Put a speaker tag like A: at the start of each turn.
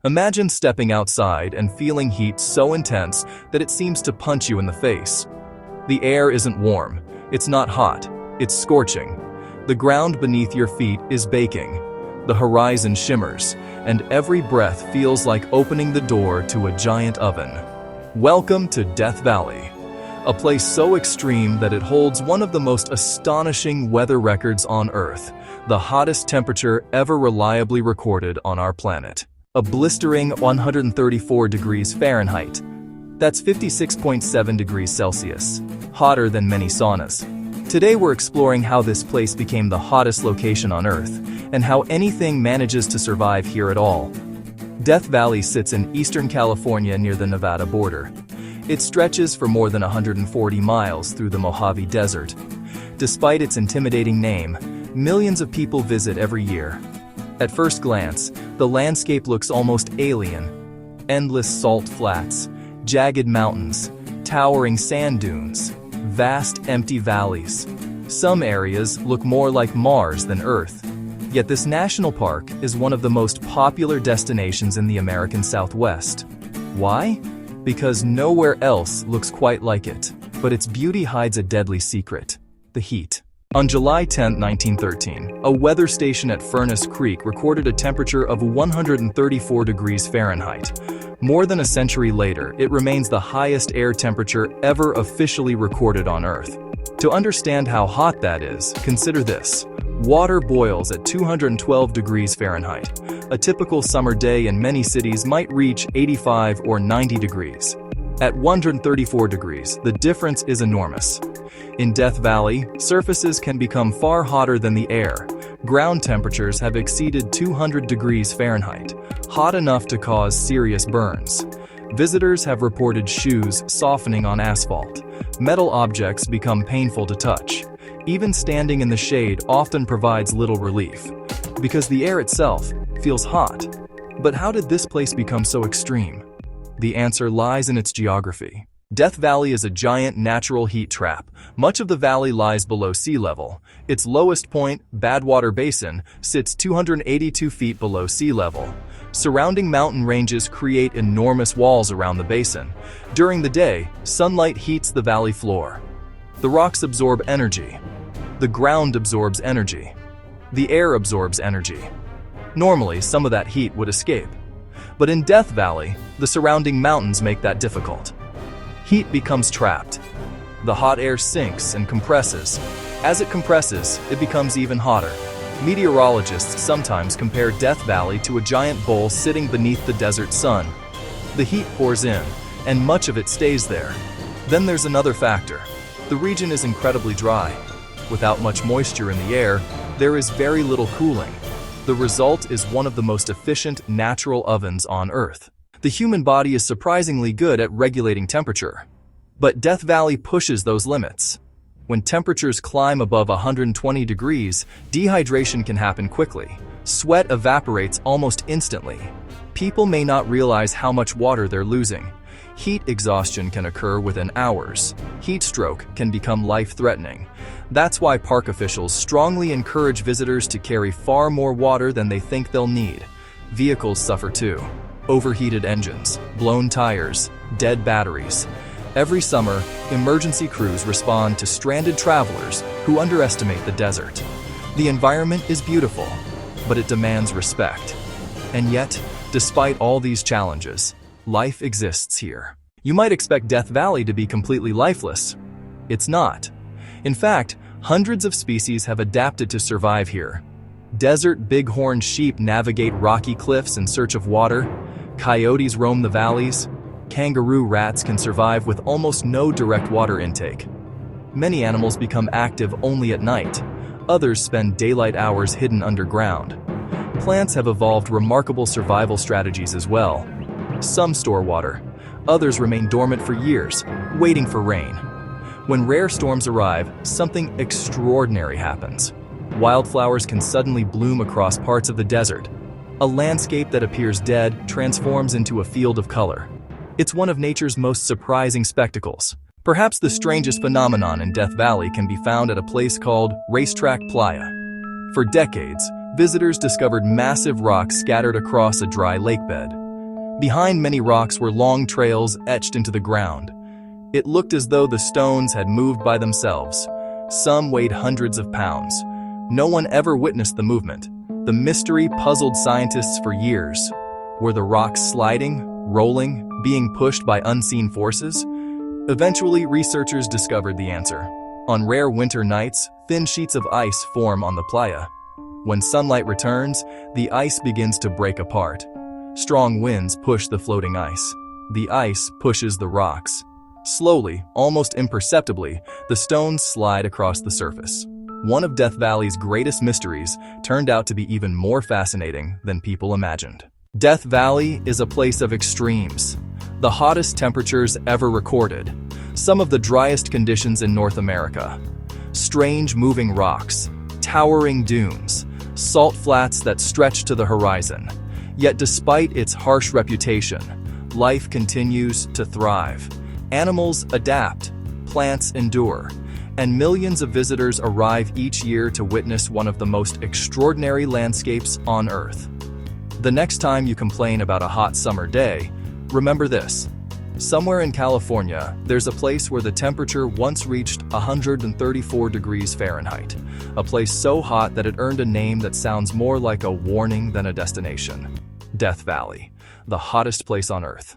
A: Imagine stepping outside and feeling heat so intense that it seems to punch you in the face. The air isn't warm, it's not hot, it's scorching. The ground beneath your feet is baking. The horizon shimmers, and every breath feels like opening the door to a giant oven. Welcome to Death Valley, a place so extreme that it holds one of the most astonishing weather records on Earth, the hottest temperature ever reliably recorded on our planet. A blistering 134 degrees Fahrenheit. That's 56.7 degrees Celsius, hotter than many saunas. Today we're exploring how this place became the hottest location on Earth, and how anything manages to survive here at all. Death Valley sits in eastern California near the Nevada border. It stretches for more than 140 miles through the Mojave Desert. Despite its intimidating name, millions of people visit every year. At first glance, the landscape looks almost alien. Endless salt flats, jagged mountains, towering sand dunes, vast empty valleys. Some areas look more like Mars than Earth. Yet this national park is one of the most popular destinations in the American Southwest. Why? Because nowhere else looks quite like it. But its beauty hides a deadly secret: the heat. On July 10, 1913, a weather station at Furnace Creek recorded a temperature of 134 degrees Fahrenheit. More than a century later, it remains the highest air temperature ever officially recorded on Earth. To understand how hot that is, consider this. Water boils at 212 degrees Fahrenheit. A typical summer day in many cities might reach 85 or 90 degrees. At 134 degrees, the difference is enormous. In Death Valley, surfaces can become far hotter than the air. Ground temperatures have exceeded 200 degrees Fahrenheit, hot enough to cause serious burns. Visitors have reported shoes softening on asphalt. Metal objects become painful to touch. Even standing in the shade often provides little relief, because the air itself feels hot. But how did this place become so extreme? The answer lies in its geography. Death Valley is a giant natural heat trap. Much of the valley lies below sea level. Its lowest point, Badwater Basin, sits 282 feet below sea level. Surrounding mountain ranges create enormous walls around the basin. During the day, sunlight heats the valley floor. The rocks absorb energy. The ground absorbs energy. The air absorbs energy. Normally, some of that heat would escape. But in Death Valley, the surrounding mountains make that difficult. Heat becomes trapped. The hot air sinks and compresses. As it compresses, it becomes even hotter. Meteorologists sometimes compare Death Valley to a giant bowl sitting beneath the desert sun. The heat pours in, and much of it stays there. Then there's another factor. The region is incredibly dry. Without much moisture in the air, there is very little cooling. The result is one of the most efficient natural ovens on Earth. The human body is surprisingly good at regulating temperature. But Death Valley pushes those limits. When temperatures climb above 120 degrees, dehydration can happen quickly. Sweat evaporates almost instantly. People may not realize how much water they're losing. Heat exhaustion can occur within hours. Heat stroke can become life-threatening. That's why park officials strongly encourage visitors to carry far more water than they think they'll need. Vehicles suffer too. Overheated engines, blown tires, dead batteries. Every summer, emergency crews respond to stranded travelers who underestimate the desert. The environment is beautiful, but it demands respect. And yet, despite all these challenges, life exists here. You might expect Death Valley to be completely lifeless. It's not. In fact, hundreds of species have adapted to survive here. Desert bighorn sheep navigate rocky cliffs in search of water. Coyotes roam the valleys. Kangaroo rats can survive with almost no direct water intake. Many animals become active only at night. Others spend daylight hours hidden underground. Plants have evolved remarkable survival strategies as well. Some store water. Others remain dormant for years, waiting for rain. When rare storms arrive, something extraordinary happens. Wildflowers can suddenly bloom across parts of the desert. A landscape that appears dead transforms into a field of color. It's one of nature's most surprising spectacles. Perhaps the strangest phenomenon in Death Valley can be found at a place called Racetrack Playa. For decades, visitors discovered massive rocks scattered across a dry lakebed. Behind many rocks were long trails etched into the ground. It looked as though the stones had moved by themselves. Some weighed hundreds of pounds. No one ever witnessed the movement. The mystery puzzled scientists for years. Were the rocks sliding, rolling, being pushed by unseen forces? Eventually, researchers discovered the answer. On rare winter nights, thin sheets of ice form on the playa. When sunlight returns, the ice begins to break apart. Strong winds push the floating ice. The ice pushes the rocks. Slowly, almost imperceptibly, the stones slide across the surface. One of Death Valley's greatest mysteries turned out to be even more fascinating than people imagined. Death Valley is a place of extremes. The hottest temperatures ever recorded. Some of the driest conditions in North America. Strange moving rocks, towering dunes, salt flats that stretch to the horizon. Yet despite its harsh reputation, life continues to thrive. Animals adapt, plants endure, and millions of visitors arrive each year to witness one of the most extraordinary landscapes on Earth. The next time you complain about a hot summer day, remember this. Somewhere in California, there's a place where the temperature once reached 134 degrees Fahrenheit, a place so hot that it earned a name that sounds more like a warning than a destination. Death Valley, the hottest place on Earth.